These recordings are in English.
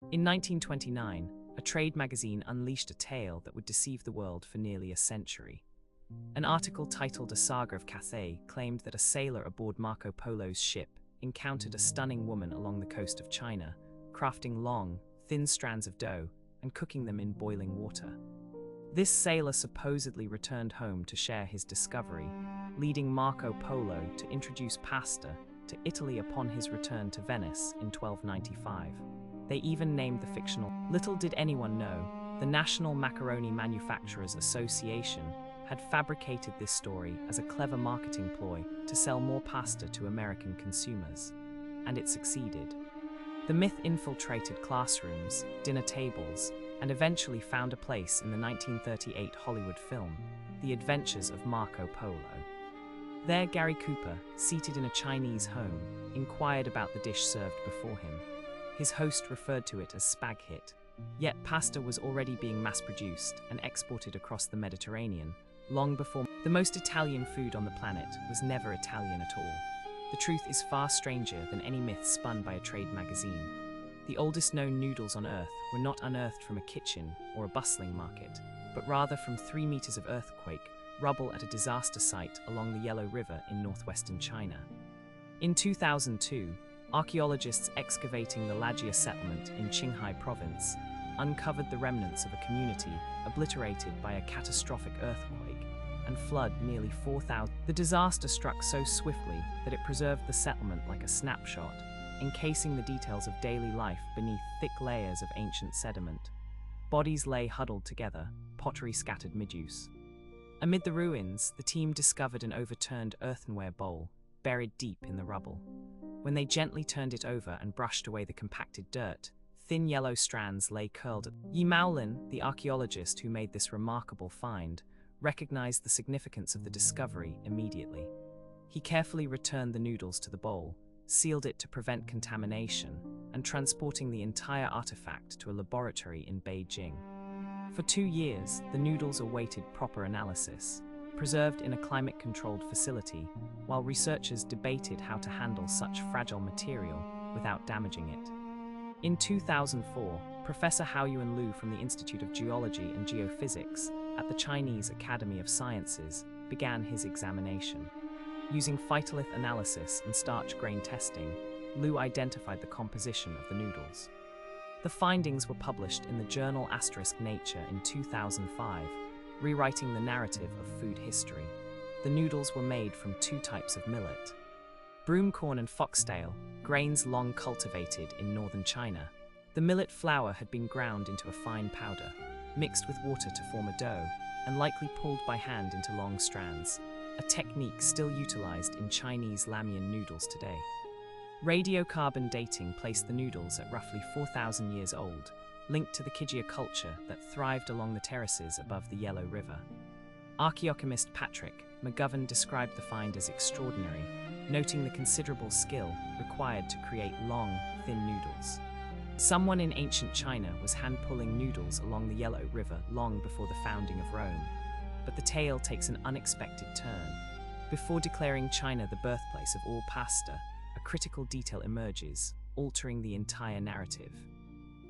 In 1929, a trade magazine unleashed a tale that would deceive the world for nearly a century. An article titled A Saga of Cathay claimed that a sailor aboard Marco Polo's ship encountered a stunning woman along the coast of China, crafting long, thin strands of dough and cooking them in boiling water. This sailor supposedly returned home to share his discovery, leading Marco Polo to introduce pasta to Italy upon his return to Venice in 1295. They even named the fictional. Little did anyone know, the National Macaroni Manufacturers Association had fabricated this story as a clever marketing ploy to sell more pasta to American consumers. And it succeeded. The myth infiltrated classrooms, dinner tables, and eventually found a place in the 1938 Hollywood film, The Adventures of Marco Polo. There, Gary Cooper, seated in a Chinese home, inquired about the dish served before him. His host referred to it as spag hit. Yet pasta was already being mass-produced and exported across the Mediterranean, long before. The most Italian food on the planet was never Italian at all. The truth is far stranger than any myth spun by a trade magazine. The oldest known noodles on Earth were not unearthed from a kitchen or a bustling market, but rather from 3 meters of earthquake rubble at a disaster site along the Yellow River in northwestern China. In 2002, archaeologists excavating the Lajia settlement in Qinghai province uncovered the remnants of a community obliterated by a catastrophic earthquake and flood nearly 4,000. The disaster struck so swiftly that it preserved the settlement like a snapshot, encasing the details of daily life beneath thick layers of ancient sediment. Bodies lay huddled together, pottery scattered mid-use. Amid the ruins, the team discovered an overturned earthenware bowl, buried deep in the rubble. When they gently turned it over and brushed away the compacted dirt, thin yellow strands lay curled. Yi Maolin, the archaeologist who made this remarkable find, recognized the significance of the discovery immediately. He carefully returned the noodles to the bowl, sealed it to prevent contamination, and transporting the entire artifact to a laboratory in Beijing. For 2 years, the noodles awaited proper analysis, preserved in a climate-controlled facility, while researchers debated how to handle such fragile material without damaging it. In 2004, Professor Haoyuan Liu from the Institute of Geology and Geophysics at the Chinese Academy of Sciences began his examination. Using phytolith analysis and starch grain testing, Liu identified the composition of the noodles. The findings were published in the journal Nature in 2005, rewriting the narrative of food history. The noodles were made from 2 types of millet: broomcorn and foxtail, grains long cultivated in northern China. The millet flour had been ground into a fine powder, mixed with water to form a dough, and likely pulled by hand into long strands, a technique still utilized in Chinese Lamian noodles today. Radiocarbon dating placed the noodles at roughly 4,000 years old, linked to the Kijia culture that thrived along the terraces above the Yellow River. Archaeochemist Patrick McGovern described the find as extraordinary, noting the considerable skill required to create long, thin noodles. Someone in ancient China was hand-pulling noodles along the Yellow River long before the founding of Rome. But the tale takes an unexpected turn. Before declaring China the birthplace of all pasta, a critical detail emerges, altering the entire narrative.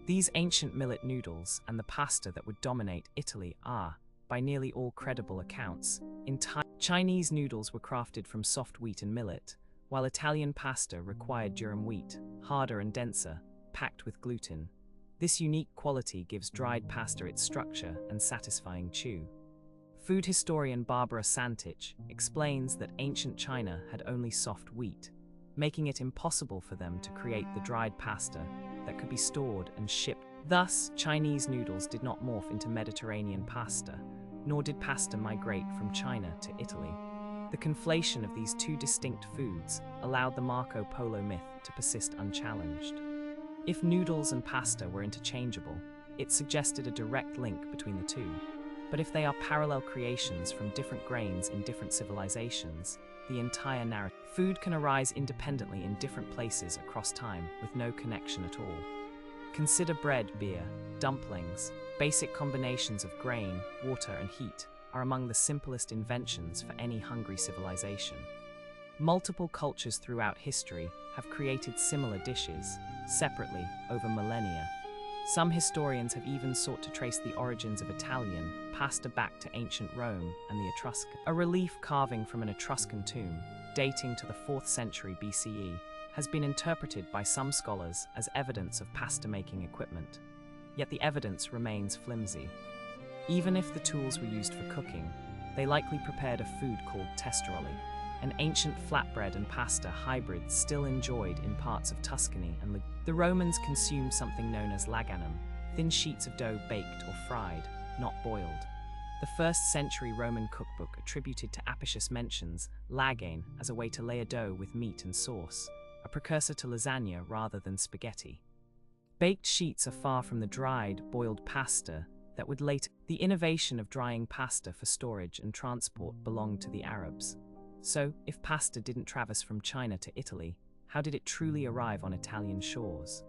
These ancient millet noodles and the pasta that would dominate Italy are, by nearly all credible accounts, entire. Chinese noodles were crafted from soft wheat and millet, while Italian pasta required durum wheat, harder and denser, packed with gluten. This unique quality gives dried pasta its structure and satisfying chew. Food historian Barbara Santich explains that ancient China had only soft wheat, making it impossible for them to create the dried pasta that could be stored and shipped. Thus, Chinese noodles did not morph into Mediterranean pasta, nor did pasta migrate from China to Italy. The conflation of these 2 distinct foods allowed the Marco Polo myth to persist unchallenged. If noodles and pasta were interchangeable, it suggested a direct link between the 2. But if they are parallel creations from different grains in different civilizations, the entire narrative. Food can arise independently in different places across time with no connection at all. Consider bread, beer, dumplings. Basic combinations of grain, water, and heat are among the simplest inventions for any hungry civilization. Multiple cultures throughout history have created similar dishes, separately, over millennia, Some historians have even sought to trace the origins of Italian pasta back to ancient Rome and the Etruscans. A relief carving from an Etruscan tomb, dating to the 4th century BCE, has been interpreted by some scholars as evidence of pasta-making equipment. Yet the evidence remains flimsy. Even if the tools were used for cooking, they likely prepared a food called testeroli, an ancient flatbread and pasta hybrid still enjoyed in parts of Tuscany and the Romans consumed something known as laganum, thin sheets of dough baked or fried, not boiled. The 1st century Roman cookbook attributed to Apicius mentions lagane as a way to lay a dough with meat and sauce, a precursor to lasagna rather than spaghetti. Baked sheets are far from the dried, boiled pasta that would later. The innovation of drying pasta for storage and transport belonged to the Arabs. So, if pasta didn't traverse from China to Italy, how did it truly arrive on Italian shores?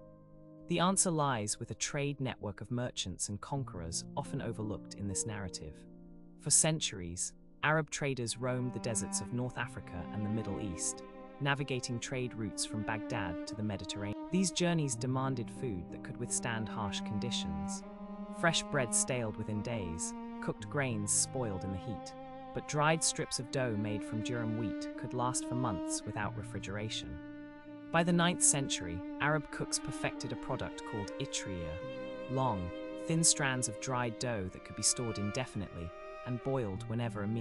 The answer lies with a trade network of merchants and conquerors often overlooked in this narrative. For centuries, Arab traders roamed the deserts of North Africa and the Middle East, navigating trade routes from Baghdad to the Mediterranean. These journeys demanded food that could withstand harsh conditions. Fresh bread staled within days, cooked grains spoiled in the heat, but dried strips of dough made from durum wheat could last for months without refrigeration. By the 9th century, Arab cooks perfected a product called itria, long, thin strands of dried dough that could be stored indefinitely and boiled whenever a meal